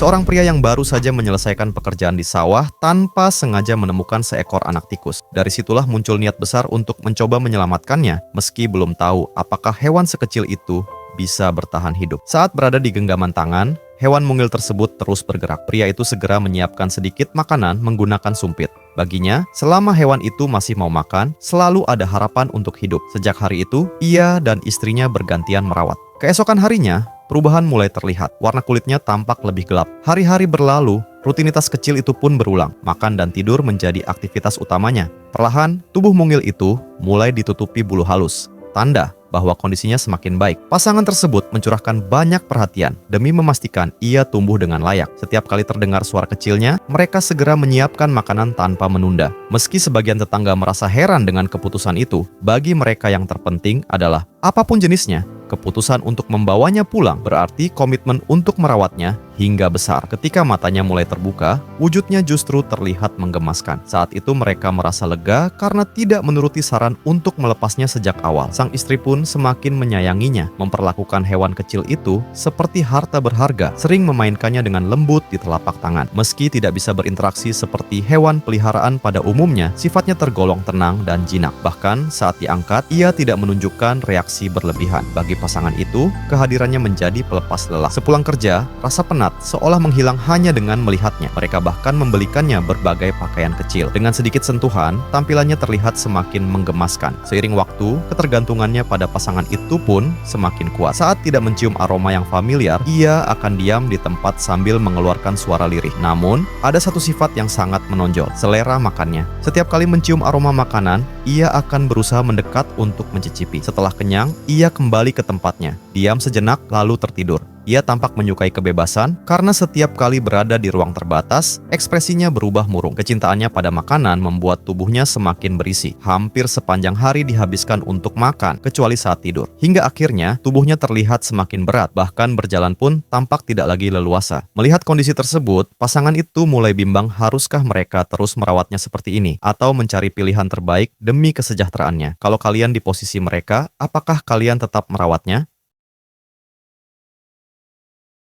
Seorang pria yang baru saja menyelesaikan pekerjaan di sawah tanpa sengaja menemukan seekor anak tikus. Dari situlah muncul niat besar untuk mencoba menyelamatkannya, meski belum tahu apakah hewan sekecil itu bisa bertahan hidup. Saat berada di genggaman tangan, hewan mungil tersebut terus bergerak. Pria itu segera menyiapkan sedikit makanan menggunakan sumpit. Baginya, selama hewan itu masih mau makan, selalu ada harapan untuk hidup. Sejak hari itu, ia dan istrinya bergantian merawat. Keesokan harinya, perubahan mulai terlihat. Warna kulitnya tampak lebih gelap. Hari-hari berlalu, rutinitas kecil itu pun berulang. Makan dan tidur menjadi aktivitas utamanya. Perlahan, tubuh mungil itu mulai ditutupi bulu halus. Tanda bahwa kondisinya semakin baik. Pasangan tersebut mencurahkan banyak perhatian demi memastikan ia tumbuh dengan layak. Setiap kali terdengar suara kecilnya, mereka segera menyiapkan makanan tanpa menunda. Meski sebagian tetangga merasa heran dengan keputusan itu, bagi mereka yang terpenting adalah apapun jenisnya, keputusan untuk membawanya pulang berarti komitmen untuk merawatnya hingga besar. Ketika matanya mulai terbuka, wujudnya justru terlihat menggemaskan. Saat itu mereka merasa lega karena tidak menuruti saran untuk melepasnya sejak awal. Sang istri pun semakin menyayanginya, memperlakukan hewan kecil itu seperti harta berharga, sering memainkannya dengan lembut di telapak tangan. Meski tidak bisa berinteraksi seperti hewan peliharaan pada umumnya, sifatnya tergolong tenang dan jinak. Bahkan saat diangkat, ia tidak menunjukkan reaksi berlebihan. Bagi pasangan itu, kehadirannya menjadi pelepas lelah. Sepulang kerja, rasa penat seolah menghilang hanya dengan melihatnya. Mereka bahkan membelikannya berbagai pakaian kecil. Dengan sedikit sentuhan, tampilannya terlihat semakin menggemaskan. Seiring waktu, ketergantungannya pada pasangan itu pun semakin kuat. Saat tidak mencium aroma yang familiar, ia akan diam di tempat sambil mengeluarkan suara lirih. Namun, ada satu sifat yang sangat menonjol, selera makannya. Setiap kali mencium aroma makanan, ia akan berusaha mendekat untuk mencicipi. Setelah kenyang, ia kembali ke tempatnya, diam sejenak lalu tertidur. Ia tampak menyukai kebebasan karena setiap kali berada di ruang terbatas, ekspresinya berubah murung. Kecintaannya pada makanan membuat tubuhnya semakin berisi. Hampir sepanjang hari dihabiskan untuk makan, kecuali saat tidur. Hingga akhirnya, tubuhnya terlihat semakin berat, bahkan berjalan pun tampak tidak lagi leluasa. Melihat kondisi tersebut, pasangan itu mulai bimbang haruskah mereka terus merawatnya seperti ini, atau mencari pilihan terbaik demi kesejahteraannya. Kalau kalian di posisi mereka, apakah kalian tetap merawatnya?